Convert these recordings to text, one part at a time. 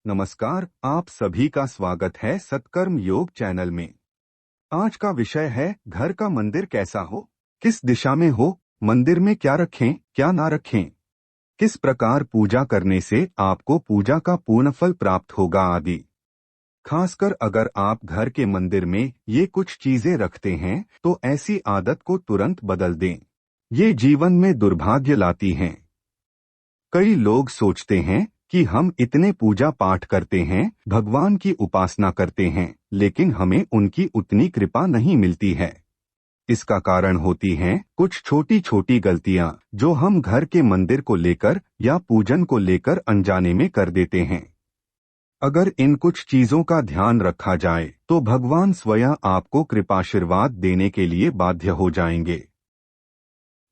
नमस्कार, आप सभी का स्वागत है सत्कर्म योग चैनल में। आज का विषय है घर का मंदिर कैसा हो, किस दिशा में हो, मंदिर में क्या रखें क्या ना रखें, किस प्रकार पूजा करने से आपको पूजा का पूर्ण फल प्राप्त होगा आदि। खासकर अगर आप घर के मंदिर में ये कुछ चीजें रखते हैं तो ऐसी आदत को तुरंत बदल दें। ये जीवन में दुर्भाग्य लाती हैं। कई लोग सोचते हैं कि हम इतने पूजा पाठ करते हैं, भगवान की उपासना करते हैं, लेकिन हमें उनकी उतनी कृपा नहीं मिलती है। इसका कारण होती हैं कुछ छोटी छोटी गलतियां जो हम घर के मंदिर को लेकर या पूजन को लेकर अनजाने में कर देते हैं। अगर इन कुछ चीजों का ध्यान रखा जाए तो भगवान स्वयं आपको कृपाशीर्वाद देने के लिए बाध्य हो जाएंगे।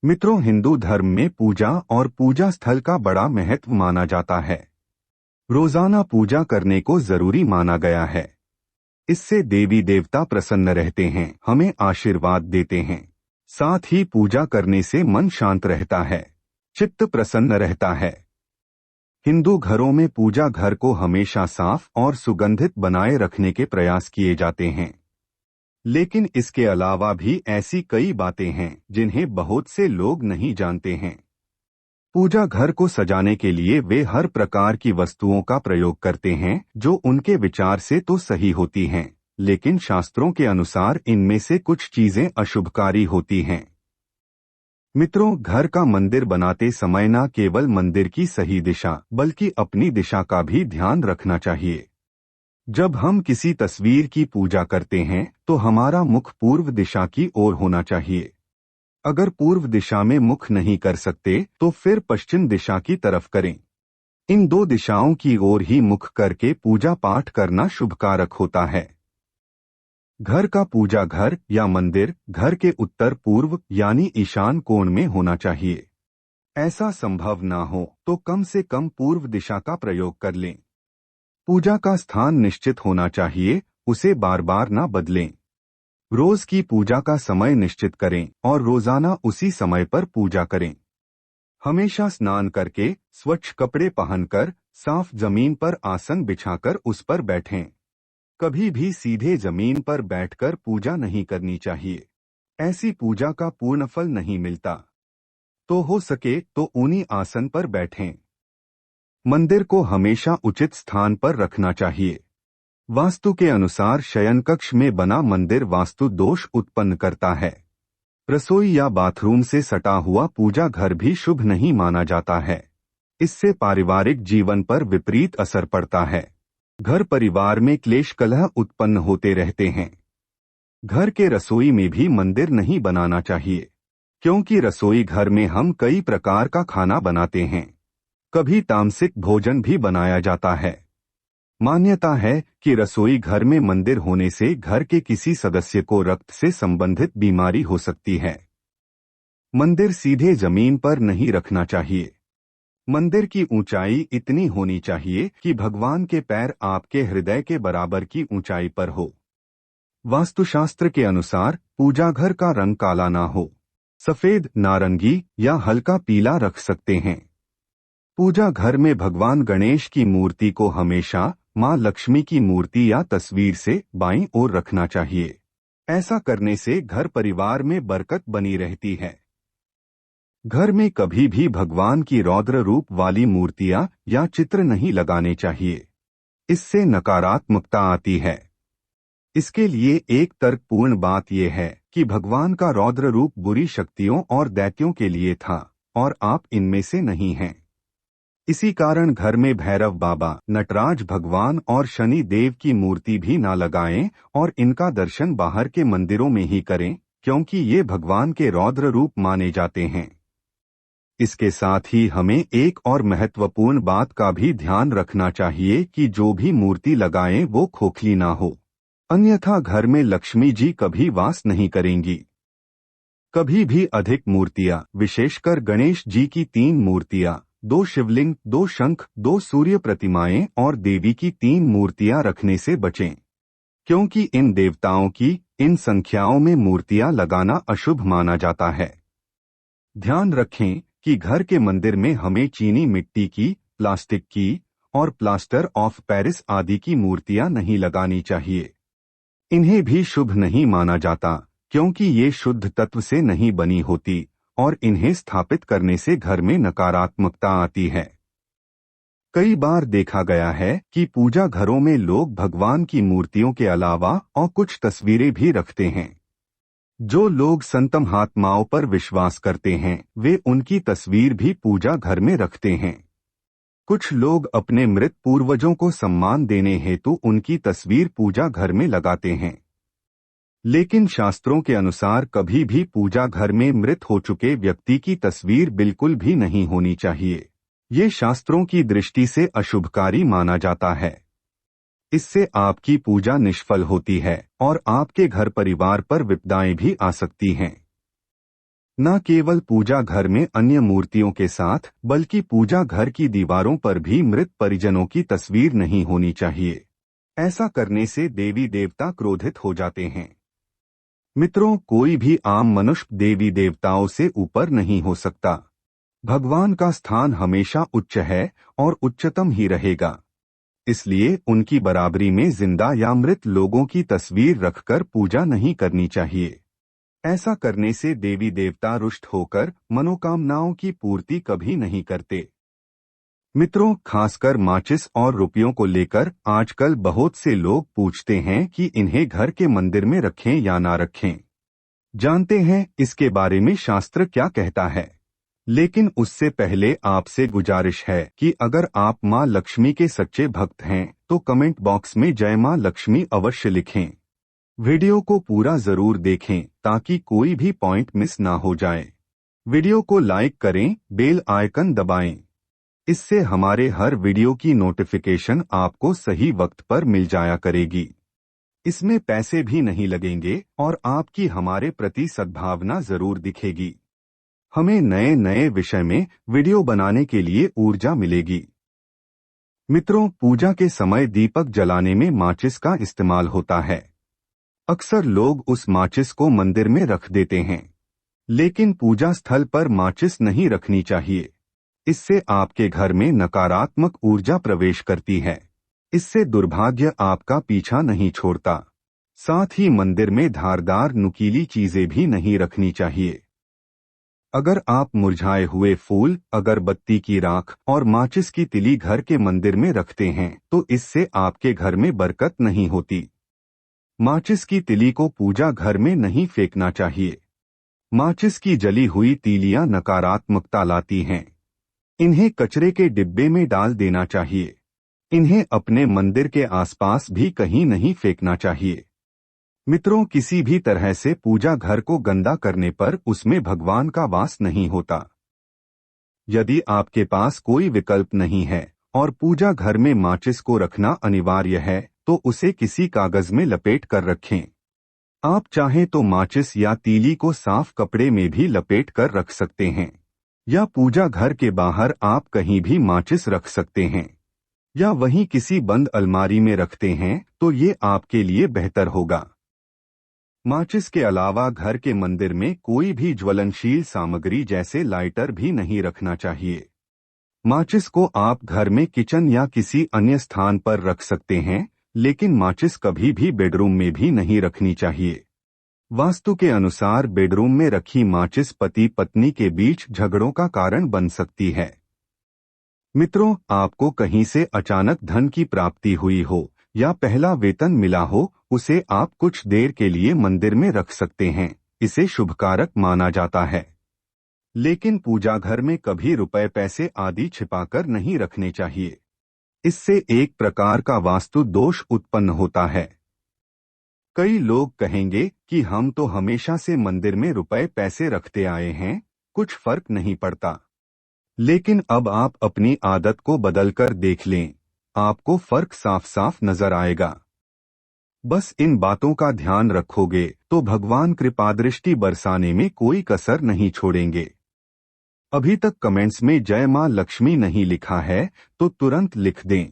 मित्रों, हिंदू धर्म में पूजा और पूजा स्थल का बड़ा महत्व माना जाता है। रोजाना पूजा करने को जरूरी माना गया है। इससे देवी देवता प्रसन्न रहते हैं, हमें आशीर्वाद देते हैं। साथ ही पूजा करने से मन शांत रहता है, चित्त प्रसन्न रहता है। हिंदू घरों में पूजा घर को हमेशा साफ और सुगंधित बनाए रखने के प्रयास किए जाते हैं। लेकिन इसके अलावा भी ऐसी कई बातें हैं जिन्हें बहुत से लोग नहीं जानते हैं। पूजा घर को सजाने के लिए वे हर प्रकार की वस्तुओं का प्रयोग करते हैं जो उनके विचार से तो सही होती हैं, लेकिन शास्त्रों के अनुसार इनमें से कुछ चीजें अशुभकारी होती हैं। मित्रों, घर का मंदिर बनाते समय न केवल मंदिर की सही दिशा बल्कि अपनी दिशा का भी ध्यान रखना चाहिए। जब हम किसी तस्वीर की पूजा करते हैं तो हमारा मुख पूर्व दिशा की ओर होना चाहिए। अगर पूर्व दिशा में मुख नहीं कर सकते तो फिर पश्चिम दिशा की तरफ करें। इन दो दिशाओं की ओर ही मुख करके पूजा पाठ करना शुभकारक होता है। घर का पूजा घर या मंदिर घर के उत्तर पूर्व यानी ईशान कोण में होना चाहिए। ऐसा संभव ना हो तो कम से कम पूर्व दिशा का प्रयोग कर लें। पूजा का स्थान निश्चित होना चाहिए, उसे बार बार ना बदलें। रोज की पूजा का समय निश्चित करें और रोजाना उसी समय पर पूजा करें। हमेशा स्नान करके स्वच्छ कपड़े पहनकर साफ जमीन पर आसन बिछाकर उस पर बैठें। कभी भी सीधे जमीन पर बैठकर पूजा नहीं करनी चाहिए। ऐसी पूजा का पूर्ण फल नहीं मिलता। तो हो सके तो ऊनी आसन पर बैठें। मंदिर को हमेशा उचित स्थान पर रखना चाहिए। वास्तु के अनुसार शयन कक्ष में बना मंदिर वास्तु दोष उत्पन्न करता है। रसोई या बाथरूम से सटा हुआ पूजा घर भी शुभ नहीं माना जाता है। इससे पारिवारिक जीवन पर विपरीत असर पड़ता है। घर परिवार में क्लेश कलह उत्पन्न होते रहते हैं। घर के रसोई में भी मंदिर नहीं बनाना चाहिए, क्योंकि रसोई घर में हम कई प्रकार का खाना बनाते हैं। कभी तामसिक भोजन भी बनाया जाता है। मान्यता है कि रसोई घर में मंदिर होने से घर के किसी सदस्य को रक्त से संबंधित बीमारी हो सकती है। मंदिर सीधे जमीन पर नहीं रखना चाहिए। मंदिर की ऊंचाई इतनी होनी चाहिए कि भगवान के पैर आपके हृदय के बराबर की ऊंचाई पर हो। वास्तुशास्त्र के अनुसार पूजा घर का रंग काला ना हो, सफेद, नारंगी या हल्का पीला रख सकते हैं। पूजा घर में भगवान गणेश की मूर्ति को हमेशा मां लक्ष्मी की मूर्ति या तस्वीर से बाईं ओर रखना चाहिए। ऐसा करने से घर परिवार में बरकत बनी रहती है। घर में कभी भी भगवान की रौद्र रूप वाली मूर्तियां या चित्र नहीं लगाने चाहिए। इससे नकारात्मकता आती है। इसके लिए एक तर्कपूर्ण बात यह है कि भगवान का रौद्र रूप बुरी शक्तियों और दैत्यों के लिए था और आप इनमें से नहीं हैं। इसी कारण घर में भैरव बाबा, नटराज भगवान और शनि देव की मूर्ति भी ना लगाएं और इनका दर्शन बाहर के मंदिरों में ही करें, क्योंकि ये भगवान के रौद्र रूप माने जाते हैं। इसके साथ ही हमें एक और महत्वपूर्ण बात का भी ध्यान रखना चाहिए कि जो भी मूर्ति लगाएं वो खोखली ना हो, अन्यथा घर में लक्ष्मी जी कभी वास नहीं करेंगी। कभी भी अधिक मूर्तियां, विशेषकर गणेश जी की 3 मूर्तियां, 2 शिवलिंग, 2 शंख, 2 सूर्य प्रतिमाएं और देवी की 3 मूर्तियां रखने से बचें, क्योंकि इन देवताओं की इन संख्याओं में मूर्तियां लगाना अशुभ माना जाता है। ध्यान रखें कि घर के मंदिर में हमें चीनी मिट्टी की, प्लास्टिक की और प्लास्टर ऑफ पेरिस आदि की मूर्तियां नहीं लगानी चाहिए। इन्हें भी शुभ नहीं माना जाता, क्योंकि ये शुद्ध तत्व से नहीं बनी होती और इन्हें स्थापित करने से घर में नकारात्मकता आती है। कई बार देखा गया है कि पूजा घरों में लोग भगवान की मूर्तियों के अलावा और कुछ तस्वीरें भी रखते हैं। जो लोग संत महात्माओं पर विश्वास करते हैं, वे उनकी तस्वीर भी पूजा घर में रखते हैं। कुछ लोग अपने मृत पूर्वजों को सम्मान देने हेतु उनकी तस्वीर पूजा घर में लगाते हैं। लेकिन शास्त्रों के अनुसार कभी भी पूजा घर में मृत हो चुके व्यक्ति की तस्वीर बिल्कुल भी नहीं होनी चाहिए। ये शास्त्रों की दृष्टि से अशुभकारी माना जाता है। इससे आपकी पूजा निष्फल होती है और आपके घर परिवार पर विपदाएं भी आ सकती हैं। न केवल पूजा घर में अन्य मूर्तियों के साथ, बल्कि पूजा घर की दीवारों पर भी मृत परिजनों की तस्वीर नहीं होनी चाहिए। ऐसा करने से देवी देवता क्रोधित हो जाते हैं। मित्रों, कोई भी आम मनुष्य देवी देवताओं से ऊपर नहीं हो सकता। भगवान का स्थान हमेशा उच्च है और उच्चतम ही रहेगा। इसलिए उनकी बराबरी में जिंदा या मृत लोगों की तस्वीर रखकर पूजा नहीं करनी चाहिए। ऐसा करने से देवी देवता रुष्ट होकर मनोकामनाओं की पूर्ति कभी नहीं करते। मित्रों, खासकर माचिस और रुपयों को लेकर आजकल बहुत से लोग पूछते हैं कि इन्हें घर के मंदिर में रखें या ना रखें। जानते हैं इसके बारे में शास्त्र क्या कहता है। लेकिन उससे पहले आपसे गुजारिश है कि अगर आप मां लक्ष्मी के सच्चे भक्त हैं तो कमेंट बॉक्स में जय मां लक्ष्मी अवश्य लिखें। वीडियो को पूरा जरूर देखें ताकि कोई भी पॉइंट मिस ना हो जाए। वीडियो को लाइक करें, बेल आइकन दबाएं। इससे हमारे हर वीडियो की नोटिफिकेशन आपको सही वक्त पर मिल जाया करेगी। इसमें पैसे भी नहीं लगेंगे और आपकी हमारे प्रति सद्भावना जरूर दिखेगी। हमें नए नए विषय में वीडियो बनाने के लिए ऊर्जा मिलेगी। मित्रों, पूजा के समय दीपक जलाने में माचिस का इस्तेमाल होता है। अक्सर लोग उस माचिस को मंदिर में रख देते हैं, लेकिन पूजा स्थल पर माचिस नहीं रखनी चाहिए। इससे आपके घर में नकारात्मक ऊर्जा प्रवेश करती है। इससे दुर्भाग्य आपका पीछा नहीं छोड़ता। साथ ही मंदिर में धारदार नुकीली चीजें भी नहीं रखनी चाहिए। अगर आप मुरझाए हुए फूल, अगरबत्ती की राख और माचिस की तिली घर के मंदिर में रखते हैं तो इससे आपके घर में बरकत नहीं होती। माचिस की तिली को पूजा घर में नहीं फेंकना चाहिए। माचिस की जली हुई तीलियां नकारात्मकता लाती हैं। इन्हें कचरे के डिब्बे में डाल देना चाहिए। इन्हें अपने मंदिर के आसपास भी कहीं नहीं फेंकना चाहिए। मित्रों, किसी भी तरह से पूजा घर को गंदा करने पर उसमें भगवान का वास नहीं होता। यदि आपके पास कोई विकल्प नहीं है और पूजा घर में माचिस को रखना अनिवार्य है तो उसे किसी कागज में लपेट कर रखें। आप चाहें तो माचिस या तीली को साफ कपड़े में भी लपेट कर रख सकते हैं, या पूजा घर के बाहर आप कहीं भी माचिस रख सकते हैं, या वहीं किसी बंद अलमारी में रखते हैं तो ये आपके लिए बेहतर होगा। माचिस के अलावा घर के मंदिर में कोई भी ज्वलनशील सामग्री जैसे लाइटर भी नहीं रखना चाहिए। माचिस को आप घर में किचन या किसी अन्य स्थान पर रख सकते हैं, लेकिन माचिस कभी भी बेडरूम में भी नहीं रखनी चाहिए। वास्तु के अनुसार बेडरूम में रखी माचिस पति पत्नी के बीच झगड़ों का कारण बन सकती है। मित्रों, आपको कहीं से अचानक धन की प्राप्ति हुई हो या पहला वेतन मिला हो, उसे आप कुछ देर के लिए मंदिर में रख सकते हैं। इसे शुभकारक माना जाता है। लेकिन पूजा घर में कभी रुपए पैसे आदि छिपाकर नहीं रखने चाहिए। इससे एक प्रकार का वास्तु दोष उत्पन्न होता है। कई लोग कहेंगे कि हम तो हमेशा से मंदिर में रुपए पैसे रखते आए हैं, कुछ फर्क नहीं पड़ता। लेकिन अब आप अपनी आदत को बदलकर देख लें, आपको फर्क साफ साफ नजर आएगा। बस इन बातों का ध्यान रखोगे तो भगवान कृपादृष्टि बरसाने में कोई कसर नहीं छोड़ेंगे। अभी तक कमेंट्स में जय मां लक्ष्मी नहीं लिखा है तो तुरंत लिख दें।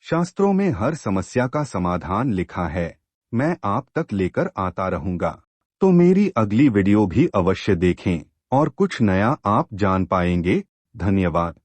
शास्त्रों में हर समस्या का समाधान लिखा है, मैं आप तक लेकर आता रहूंगा। तो मेरी अगली वीडियो भी अवश्य देखें और कुछ नया आप जान पाएंगे। धन्यवाद।